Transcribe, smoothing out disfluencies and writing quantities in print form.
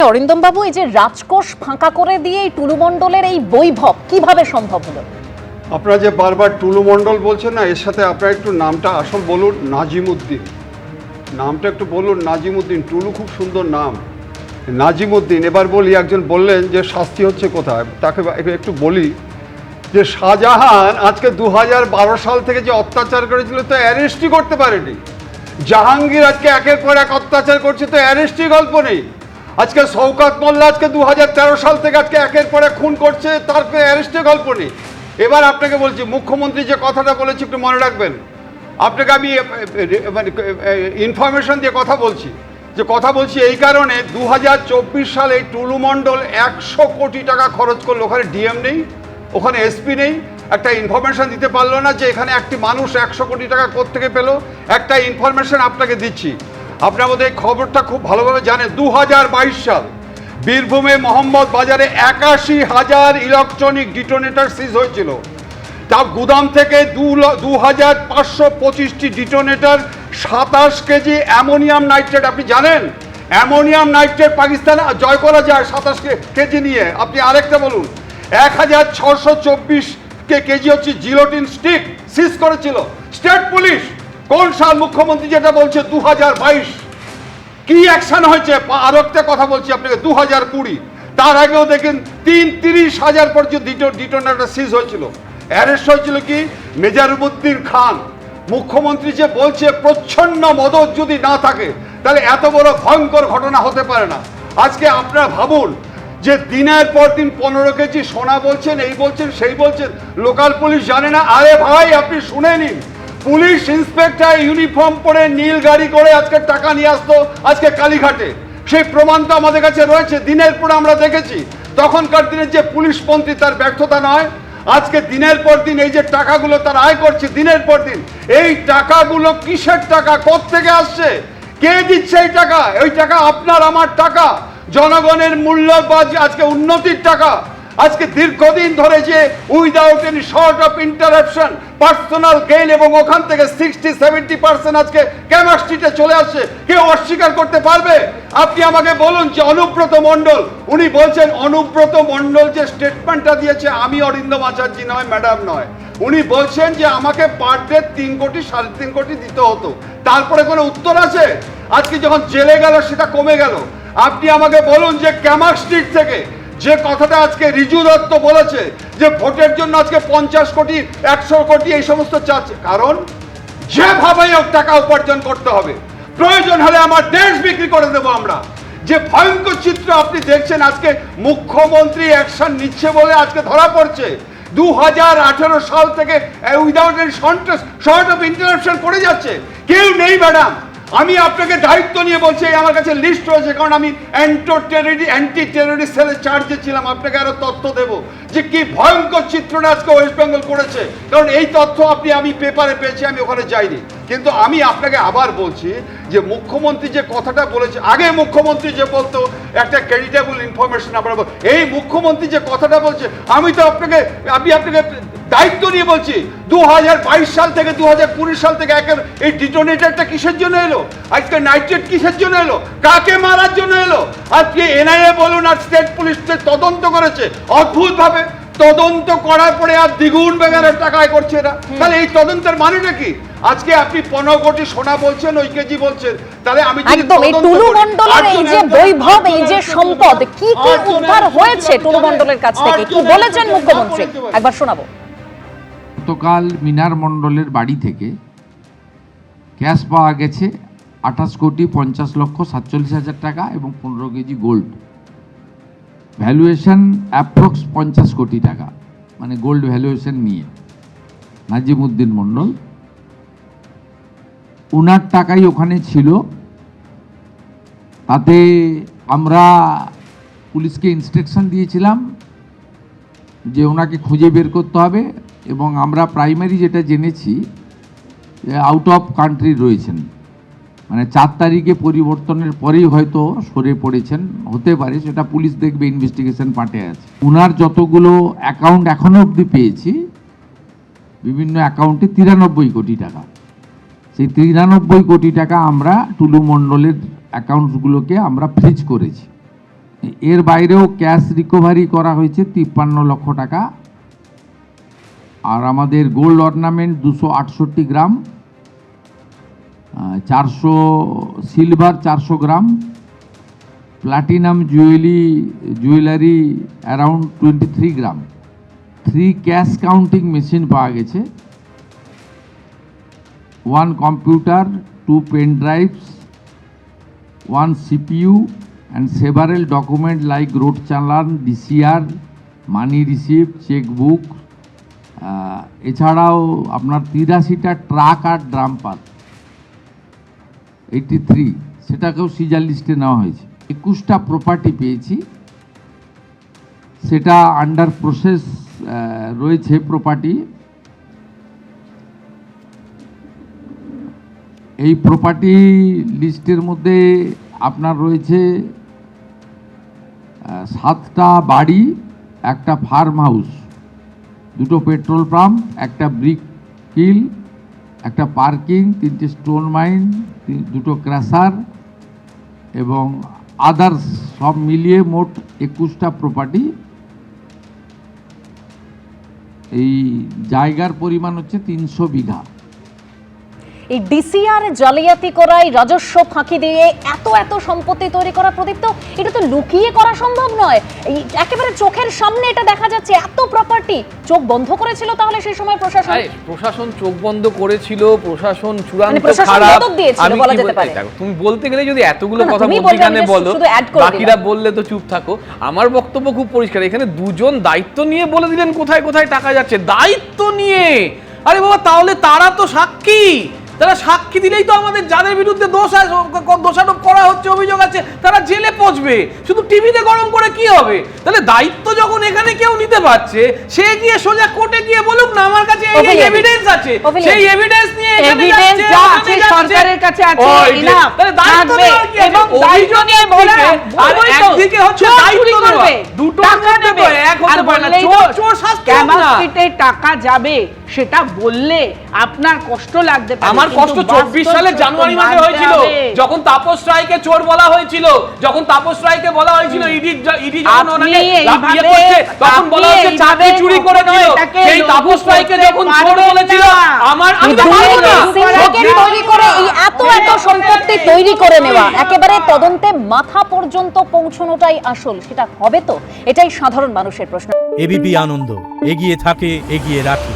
অরিন্দম বাবু, এই যে রাজকোষ ফাঁকা করে দিয়ে এই টুলু মণ্ডলের এই বৈভব কিভাবে সম্ভব হলো? আপনারা যে বারবার টুলু মণ্ডল বলছেন না, এর সাথে আপনারা একটু নামটা আসল বলুন, নাজিমুদ্দিন। নামটা একটু বলুন, নাজিমুদ্দিন। টুলু খুব সুন্দর নাম, নাজিমুদ্দিন। এবার বলি, একজন বললেন যে শাস্তি হচ্ছে কোথায়, তাকে একটু বলি যে শাহজাহান আজকে 2012 সাল থেকে যে অত্যাচার করেছিল তো অ্যারেস্টই করতে পারেনি। জাহাঙ্গীর আজকে একের পর এক অত্যাচার করছে তো অ্যারেস্টই গল্প নেই। আজকে শওকত মোল্লা আজকে 2013 সাল থেকে আজকে একের পর এক খুন করছে, তার অ্যারেস্টের গল্প নেই। এবার আপনাকে বলছি, মুখ্যমন্ত্রী যে কথাটা বলেছে একটু মনে রাখবেন। আপনাকে আমি মানে ইনফরমেশন দিয়ে কথা বলছি এই কারণে 2024 সালে টুলু মণ্ডল 100 কোটি টাকা খরচ করলো। ওখানে ডিএম নেই, ওখানে এসপি নেই, একটা ইনফরমেশন দিতে পারলো না যে এখানে একটি মানুষ 100 কোটি টাকা কোত্থেকে পেল। একটা ইনফরমেশন আপনাকে দিচ্ছি, আপনার মধ্যে এই খবরটা খুব ভালোভাবে জানেন। 2022 সাল বীরভূমে মোহাম্মদ বাজারে 81,000 ইলেকট্রনিক ডিটোনেটর সিজ হয়েছিল। তার গুদাম থেকে 2,525টি ডিটোনেটর, 27 কেজি অ্যামোনিয়াম নাইট্রেট। আপনি জানেন অ্যামোনিয়াম নাইট্রেট পাকিস্তান জয় করা যায় 27 কেজি নিয়ে। আপনি আরেকটা বলুন, 1,624 কেজি হচ্ছে জিলোটিন স্টিক সিজ করেছিল স্টেট পুলিশ। কোন সাল? মুখ্যমন্ত্রী যেটা বলছে 2022। কি অ্যাকশন হয়েছে? আর একটা কথা বলছি আপনাকে, 2020। তার আগেও দেখেন 30,000 পর্যন্ত ডিটোনেটর সিজ হয়েছিল। অ্যারেস্ট হয়েছিল কি? মেজরুদ্দিন খান। মুখ্যমন্ত্রী যে বলছে প্রচ্ছন্ন মদত যদি না থাকে তাহলে এত বড় ভয়ঙ্কর ঘটনা হতে পারে না। আজকে আপনারা ভাবুন যে দিনের পর দিন 15 কেজি সোনা বলছেন, এই বলছেন, সেই বলছেন, লোকাল পুলিশ জানে না। আরে ভাই, আপনি শুনে নিন, পুলিশ ইন্সপেক্টর ইউনিফর্ম পরে নীল গাড়ি করে আজকে টাকা নিয়ে আসতো আজকে কালীঘাটে। সেই প্রমাণ তো আমাদের কাছে রয়েছে, দিনের পর আমরা দেখেছি। তখনকার দিনে যে পুলিশ মন্ত্রী, তার ব্যর্থতা নয়। আজকে দিনের পর দিন এই যে টাকাগুলো তারা আয় করছে দিনের পর দিন, এই টাকাগুলো কিসের টাকা, কোত্থেকে আসছে, কে দিচ্ছে এই টাকা? ওই টাকা আপনার আমার টাকা, জনগণের মূল্যবান আজকে উন্নতির টাকা। আজকে দীর্ঘদিন ধরে যে without any short of interruption personal gain, এবং ওখান থেকে 60-70% আজকে ক্যামাস্ট্রিটে চলে আসছে, কেউ অস্বীকার করতে পারবে? আপনি আমাকে বলুন যে অনুব্রত মণ্ডল, উনি বলছেন, অনুব্রত মণ্ডল যে স্টেটমেন্টটা দিয়েছে, আমি অরিন্দম আচার্য নয়, ম্যাডাম নয়, উনি বলছেন যে আমাকে পার ডে 3 কোটি 3.5 কোটি দিতে হতো। তারপরে কোনো উত্তর আছে? আজকে যখন জেলে গেল সেটা কমে গেল। আপনি আমাকে বলুন যে ক্যামাস্ট্রিট থেকে যে কথাটা আজকে রিজু দত্ত বলেছে যে ভোটের জন্য আজকে 50 কোটি 100 কোটি এই সমস্ত চাচ্ছে, কারণ যেভাবেই হোক টাকা উপার্জন করতে হবে, প্রয়োজন হলে আমার দেশ বিক্রি করে দেবো আমরা। যে ভয়ঙ্কর চিত্র আপনি দেখছেন, আজকে মুখ্যমন্ত্রী অ্যাকশন নিচ্ছে বলে আজকে ধরা পড়ছে। 2018 সাল থেকে without any short of interruption করে যাচ্ছে, কেউ নেই ম্যাডাম। আমি আপনাকে দায়িত্ব নিয়ে বলছি, আমার কাছে লিস্ট রয়েছে, কারণ আমি অ্যান্টি টেররিস্ট সেলের চার্জে ছিলাম। আপনাকে আরো তথ্য দেব যে কি ভয়ঙ্কর চিত্রটা আজকে ওয়েস্ট বেঙ্গল করেছে, কারণ এই তথ্য আমি পেপারে পেয়েছি, আমি ওখানে যাইনি। কিন্তু আমি আপনাকে আবার বলছি যে মুখ্যমন্ত্রী যে কথাটা বলেছে, আগে মুখ্যমন্ত্রী যে বলতো একটা ক্রেডিটেবল ইনফরমেশন, এই মুখ্যমন্ত্রী যে কথাটা বলছে, আমি আপনাকে দায়িত্ব নিয়ে বলছি, 2022 সাল থেকে 2020 সাল থেকে এই ডিটোনেটরটা কিসের জন্য এলো? আজকে নাইট্রেট কিসের জন্য এলো? কাকে মারার জন্য এলো? আজকে এনআইএ বলুন আর স্টেট পুলিশ তদন্ত করেছে, অদ্ভুত ভাবে তদন্ত করার পরে আর দ্বিগুণ বেগারের টাকা আয় করছে এরা। তাহলে এই তদন্তের মানেটা কি? আজকে আপনি 15 কোটি সোনা বলছেন, ওই কেজি বলছেন, তাহলে আমি একদম এই টুলু মণ্ডলের এই যে বৈভব, এই যে সম্পদ, কি কি উদ্ধার হয়েছে টুলু মণ্ডলের কাছ থেকে, কি বলেছেন মুখ্যমন্ত্রী, একবার শোনাবো। গতকাল মিনার মণ্ডলের বাড়ি থেকে ক্যাশ পাওয়া গেছে 28,50,47,000 টাকা এবং 15 কেজি গোল্ড। ভ্যালুয়েশন অ্যাপ্রক্স 50 কোটি টাকা, মানে গোল্ড ভ্যালুয়েশন নিয়ে। নাজিমুদ্দিন মণ্ডল, ওনার টাকাই ওখানে ছিল। তাতে আমরা পুলিশকে ইনস্ট্রাকশন দিয়েছিলাম যে ওনাকে খুঁজে বের করতে হবে, এবং আমরা প্রাইমারি যেটা জেনেছি আউট অফ কান্ট্রি রয়েছেন, মানে 4 তারিখে পরিবর্তনের পরেই হয়তো সরে পড়েছেন, হতে পারে, সেটা পুলিশ দেখবে, ইনভেস্টিগেশন পার্টে আছে। ওনার যতগুলো অ্যাকাউন্ট এখনো অবধি পেয়েছি, বিভিন্ন অ্যাকাউন্টে 93 কোটি টাকা। সেই 93 কোটি টাকা আমরা টুলু মণ্ডলের অ্যাকাউন্টসগুলোকে আমরা ফ্রিজ করেছি। এর বাইরেও ক্যাশ রিকভারি করা হয়েছে 53 লক্ষ টাকা। আর আমাদের gold ornament 268 gram, 400 silver 400 gram, platinum jewellery around 23 gram, 3 cash counting machine পাওয়া গেছে, 1 computer, 2 pen drives, 1 CPU and several documents like road challan, DCR, money receipt, checkbook, এছাড়াও আপনার 83টা ট্রাক আর ড্রাম্পার 83, সেটাকেও সিজার লিস্টে নেওয়া হয়েছে। 21টা প্রপার্টি পেয়েছি, সেটা আন্ডার প্রসেস রয়েছে প্রপার্টি। এই প্রপার্টি লিস্টের মধ্যে আপনার রয়েছে 7টা বাড়ি, একটা ফার্ম হাউস, 2টো পেট্রোল পাম্প, একটা ব্রিক কিল, একটা পার্কিং, 3টে স্টোন মাইন, 2টো ক্র্যাশার এবং আদার্স সব মিলিয়ে মোট 21টা প্রপার্টি। এই জায়গার পরিমাণ হচ্ছে 300 বিঘা। এই ডিসিআর জালিয়াতি করাই, রাজস্ব ফাঁকি দিয়ে এত এত সম্পত্তি তৈরি করা, প্রদীপ্ত এটা তো লুকিয়ে করা সম্ভব নয়। এই একেবারে চোখের সামনে এটা দেখা যাচ্ছে, এত প্রপার্টি। চোখ বন্ধ করেছিল তাহলে সেই সময় প্রশাসন? প্রশাসন চোখ বন্ধ করেছিল, প্রশাসন চূড়ান্ত প্রশাসন খারাপ। মদত দিয়েছিল বলা যেতে পারে। তুমি বলতে গেলে যদি এতগুলো না, কথা তুমি মধ্যখানে বলবে, বলো, শুধু add করে বাকিরা দিলাম। বললে তো চুপ থাকো। আমার বক্তব্য খুব পরিষ্কার, এখানে দুজন দায়িত্ব নিয়ে বলে দিলেন কোথায় কোথায় টাকা যাচ্ছে, দায়িত্ব নিয়ে। আরে বাবা, তাহলে তারা তো সাক্ষী, তারা সাক্ষী দিলেই তো আমাদের যাদের বিরুদ্ধে দোষারোপ করা হচ্ছে, অভিযোগ আছে, তারা জেলে পচবে। শুধু টিভিতে গরম করে কি হবে? তাহলে দায়িত্ব যখন এখানে কেউ নিতে পারছে, সে গিয়ে সোজা কোর্টে গিয়ে বলুক না আমার কাছে এই এভিডেন্স আছে, সেই এভিডেন্স নিয়ে এভিডেন্স যা আছে সরকারের কাছে আছে, ইনাফ। তাহলে দায়িত্ব নেওয়ার কি আছে? এবং দায়িত্ব নিয়ে বলে না, আর একদিকে হচ্ছে দায়িত্ব নেওয়া, দুটো টাকা দেবে, এক হতে পারে না। চোর শাস্তি হবে না। ক্যামাস্ট্রিটে টাকা যাবে সেটা বললে আপনার কষ্ট লাগতে পারে, আমার কষ্ট 24 সালের জানুয়ারি মাসে হয়েছিল, যখন তাপস রায়কে চোর বলা হয়েছিল, যখন তাপস রায়কে বলা হয়েছিল ইডি যখন ওনাকে লাফিয়ে করছে, তখন বলা হয়েছে চাকরি চুরি করেছিল। সেই তাপস রায়কে যখন চোর বলেছিল, আমি তো পারবো না। সিন্ডিকেট তৈরি করে এই এত এত সম্পত্তি তৈরি করে নেওয়া, একেবারে তদন্তে মাথা পর্যন্ত পৌঁছানোটাই আসল, সেটা হবে তো? এটাই সাধারণ মানুষের প্রশ্ন। এবিপি আনন্দ, এগিয়ে থাকে, এগিয়ে রাখে।